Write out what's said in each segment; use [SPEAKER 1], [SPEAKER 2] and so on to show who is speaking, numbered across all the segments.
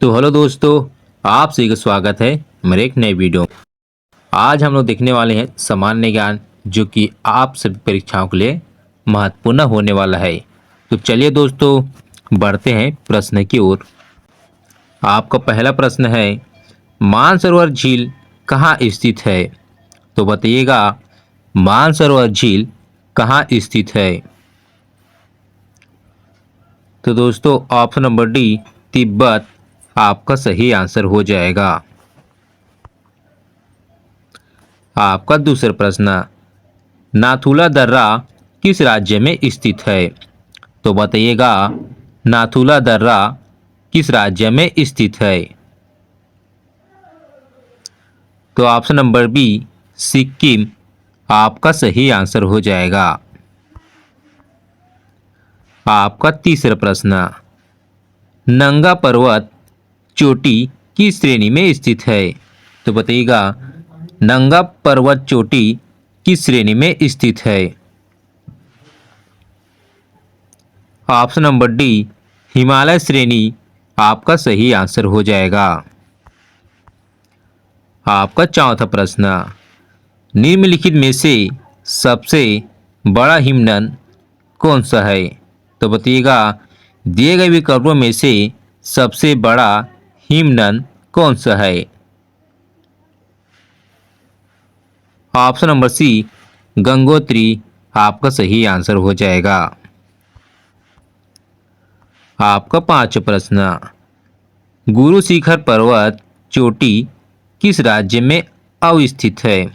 [SPEAKER 1] तो हेलो दोस्तों, आप सभी का स्वागत है मेरे एक नए वीडियो। आज हम लोग देखने वाले हैं सामान्य ज्ञान, जो कि आप सभी परीक्षाओं के लिए महत्वपूर्ण होने वाला है। तो चलिए दोस्तों, बढ़ते हैं प्रश्न की ओर। आपका पहला प्रश्न है, मानसरोवर झील कहाँ स्थित है? तो बताइएगा, मानसरोवर झील कहाँ स्थित है? तो दोस्तों, ऑप्शन नंबर डी, तिब्बत आपका सही आंसर हो जाएगा। आपका दूसरा प्रश्न, नाथुला दर्रा किस राज्य में स्थित है? तो बताइएगा, नाथुला दर्रा किस राज्य में स्थित है? तो ऑप्शन नंबर बी, सिक्किम आपका सही आंसर हो जाएगा। आपका तीसरा प्रश्न, नंगा पर्वत चोटी किस श्रेणी में स्थित है? तो बताइएगा, नंगा पर्वत चोटी किस श्रेणी में स्थित है? ऑप्शन नंबर डी, हिमालय श्रेणी आपका सही आंसर हो जाएगा। आपका चौथा प्रश्न, निम्नलिखित में से सबसे बड़ा हिमनद कौन सा है? तो बताइएगा, दिए गए विकल्पों में से सबसे बड़ा हिमनद कौन सा है? ऑप्शन नंबर सी, गंगोत्री आपका सही आंसर हो जाएगा। आपका पांचवा प्रश्न, गुरु शिखर पर्वत चोटी किस राज्य में अवस्थित है?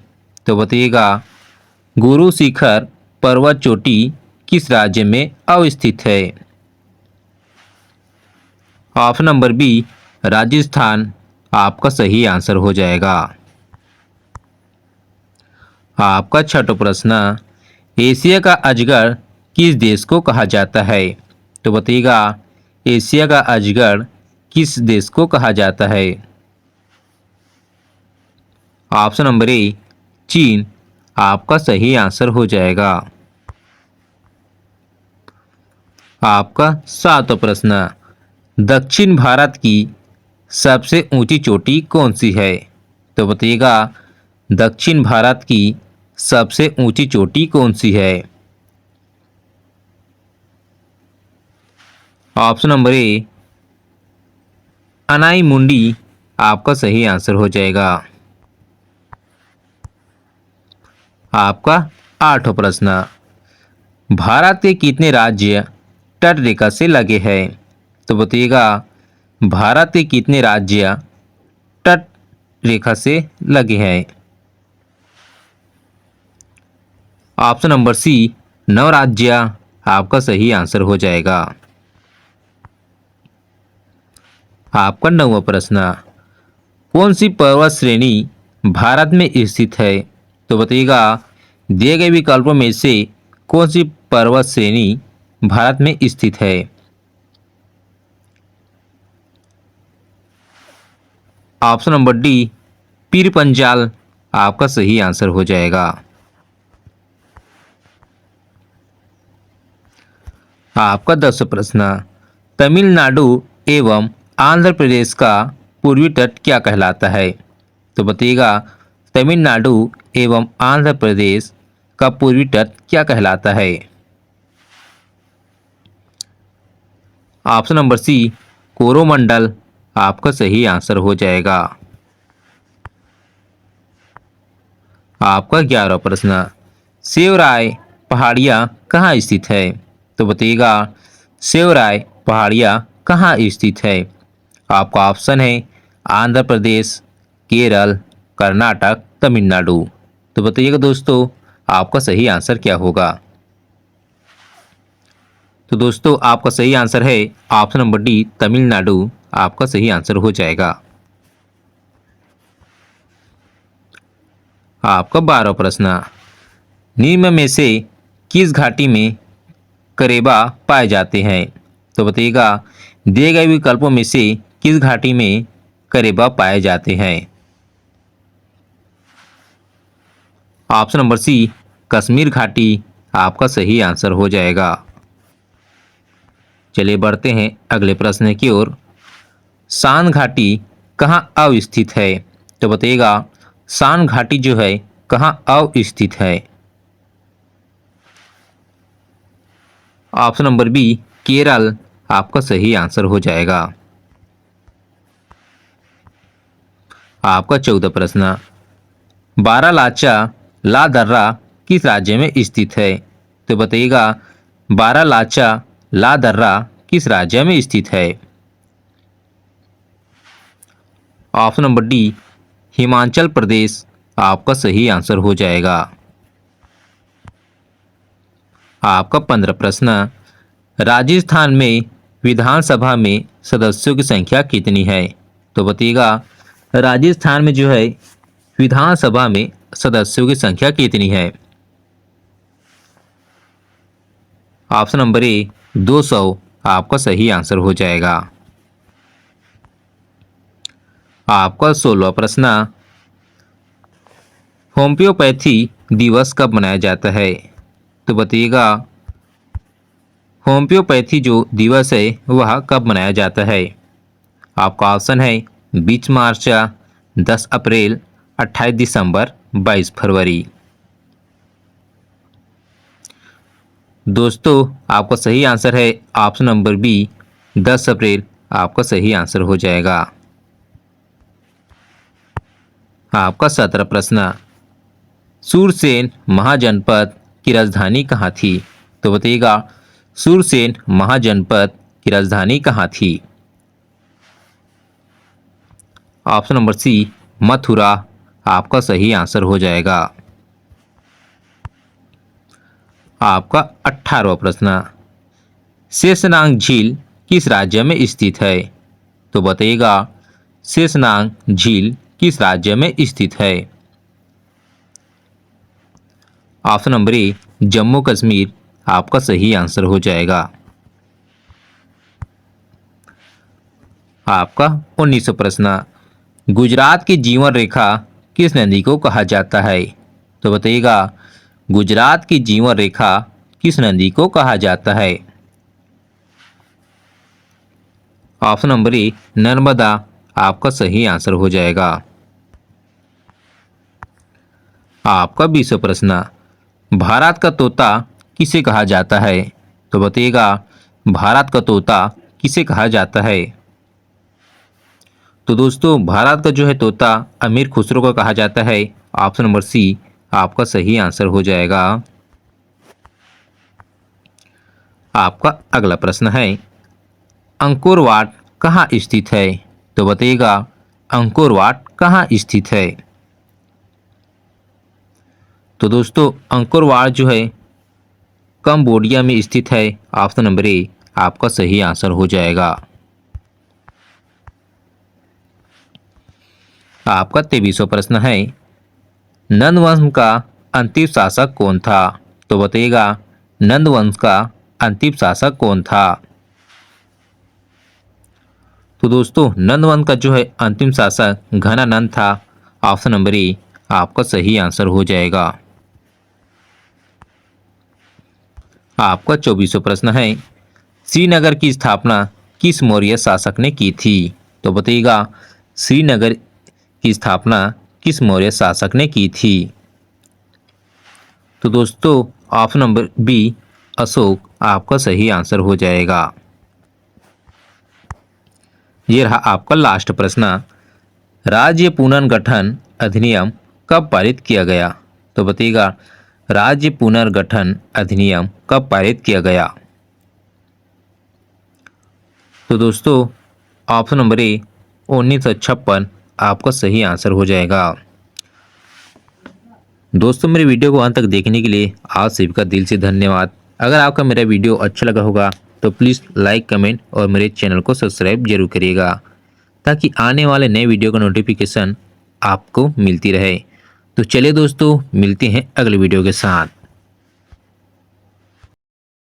[SPEAKER 1] तो बताइएगा, गुरु शिखर पर्वत चोटी किस राज्य में अवस्थित है? ऑप्शन नंबर बी, राजस्थान आपका सही आंसर हो जाएगा। आपका छठा प्रश्न, एशिया का अजगर किस देश को कहा जाता है? तो बताइएगा, एशिया का अजगर किस देश को कहा जाता है? ऑप्शन नंबर ए, चीन आपका सही आंसर हो जाएगा। आपका सातवां प्रश्न, दक्षिण भारत की सबसे ऊंची चोटी कौन सी है? तो बताइएगा, दक्षिण भारत की सबसे ऊंची चोटी कौन सी है? ऑप्शन नंबर ए, अनाई मुंडी आपका सही आंसर हो जाएगा। आपका आठवां प्रश्न, भारत के कितने राज्य तट रेखा से लगे हैं? तो बताइएगा, भारत के कितने राज्य तट रेखा से लगे हैं? ऑप्शन नंबर सी, 9 राज्य आपका सही आंसर हो जाएगा। आपका 9वां प्रश्न, कौन सी पर्वत श्रेणी भारत में स्थित है? तो बताइएगा, दिए गए विकल्पों में से कौन सी पर्वत श्रेणी भारत में स्थित है? Option number D, Pir Panjal आपका सही आंसर हो जाएगा। आपका 10वां प्रश्न, तमिलनाडु एवं आंध्र प्रदेश का पूर्वी तट क्या कहलाता है? तो बताइएगा, तमिलनाडु एवं आंध्र प्रदेश का पूर्वी तट क्या कहलाता है? ऑप्शन नंबर सी, कोरोमंडल आपका सही आंसर हो जाएगा। आपका 11वां प्रश्न, सेवराय पहाड़ियाँ कहाँ स्थित है? तो बताइएगा, सेवराय पहाड़ियाँ कहाँ स्थित है? आपका ऑप्शन है आंध्र प्रदेश, केरल, कर्नाटक, तमिलनाडु। तो बताइएगा दोस्तों, आपका सही आंसर क्या होगा? तो दोस्तों, आपका सही आंसर है ऑप्शन नंबर डी, तमिलनाडु आपका सही आंसर हो जाएगा। आपका 12वां प्रश्न, निम्न में से किस घाटी में करेबा पाए जाते हैं? तो बताइएगा, दिए गए विकल्पों में से किस घाटी में करेबा पाए जाते हैं? ऑप्शन नंबर सी, कश्मीर घाटी आपका सही आंसर हो जाएगा। चलिए बढ़ते हैं अगले प्रश्न की ओर। सान घाटी कहाँ अवस्थित है? तो बताइएगा सान घाटी जो है कहाँ अवस्थित है? ऑप्शन नंबर बी केरल आपका सही आंसर हो जाएगा। आपका 14 प्रश्न, बारालाचा ला दर्रा किस राज्य में स्थित है? तो बताइएगा बारालाचा ला दर्रा किस राज्य में स्थित है? Option number D Himachal Pradesh आपका सही आंसर हो जाएगा। आपका 15 प्रश्न, राजस्थान में विधानसभा में सदस्यों की संख्या कितनी है? तो बताइएगा राजस्थान में जो है विधानसभा में सदस्यों की संख्या कितनी है? ऑप्शन नंबर ए 200 आपका सही आंसर हो जाएगा। आपका 16वां प्रश्न, होम्योपैथी दिवस कब मनाया जाता है? तो बताइएगा होम्योपैथी जो दिवस है वह कब मनाया जाता है? आपका ऑप्शन है 20 मार्च, 10 अप्रैल, 28 दिसंबर, 22 फरवरी। दोस्तों आपका सही आंसर है ऑप्शन नंबर बी 10 अप्रैल आपका सही आंसर हो जाएगा। आपका 17 प्रश्न, सूरसेन महाजनपद की राजधानी कहाँ थी? तो बताइएगा सूरसेन महाजनपद की राजधानी कहाँ थी? ऑप्शन नंबर सी मथुरा आपका सही आंसर हो जाएगा। आपका 18वां प्रश्न, शेषनाग झील किस राज्य में स्थित है? तो बताइएगा शेषनाग झील किस राज्य में स्थित है? Option number A Jammu Kashmir आपका सही आंसर हो जाएगा। आपका 19वां प्रश्न, गुजरात की जीवन रेखा किस नदी को कहा जाता है? तो बताइएगा गुजरात की जीवन रेखा किस नदी को कहा जाता है? ऑप्शन नंबर ए नर्मदा आपका सही आंसर हो जाएगा। आपका 20वां प्रश्न, भारत का तोता किसे कहा जाता है? तो बताइएगा भारत का तोता किसे कहा जाता है? तो दोस्तों भारत का जो है तोता अमीर खुसरो को कहा जाता है। ऑप्शन नंबर सी आपका सही आंसर हो जाएगा। आपका अगला प्रश्न है अंकोर वाट कहाँ स्थित है? तो बताइएगा अंकोर वाट कहाँ स्थित है? तो दोस्तों अंकोर वाट जो है कंबोडिया में स्थित है। ऑप्शन नंबर ए आपका सही आंसर हो जाएगा। आपका 23वां प्रश्न है नंद वंश का अंतिम शासक कौन था? तो बताइएगा नंद वंश का अंतिम शासक कौन था? तो दोस्तों नंद वंश का जो है अंतिम शासक घनानंद था। ऑप्शन नंबर ए आपका सही आंसर हो जाएगा। आपका 24वां प्रश्न है श्रीनगर की स्थापना किस मौर्य शासक ने की थी? तो बताइएगा श्रीनगर की स्थापना किस मौर्य शासक ने की थी? तो दोस्तों ऑप्शन नंबर बी अशोक आपका सही आंसर हो जाएगा। ये रहा आपका लास्ट प्रश्न, राज्य पुनर्गठन अधिनियम कब पारित किया गया? तो बताइएगा राज्य पुनर्गठन अधिनियम कब पारित किया गया? तो दोस्तों ऑप्शन नंबर ए 1956 आपका सही आंसर हो जाएगा। दोस्तों मेरे वीडियो को अंत तक देखने के लिए आप सभी का दिल से धन्यवाद। अगर आपका मेरा वीडियो अच्छा लगा होगा तो प्लीज़ लाइक कमेंट और मेरे चैनल को सब्सक्राइब जरूर करिएगा ताकि आने वाले नए वीडियो का नोटिफिकेशन आपको मिलती रहे। तो चलिए दोस्तों मिलते हैं अगले वीडियो के साथ।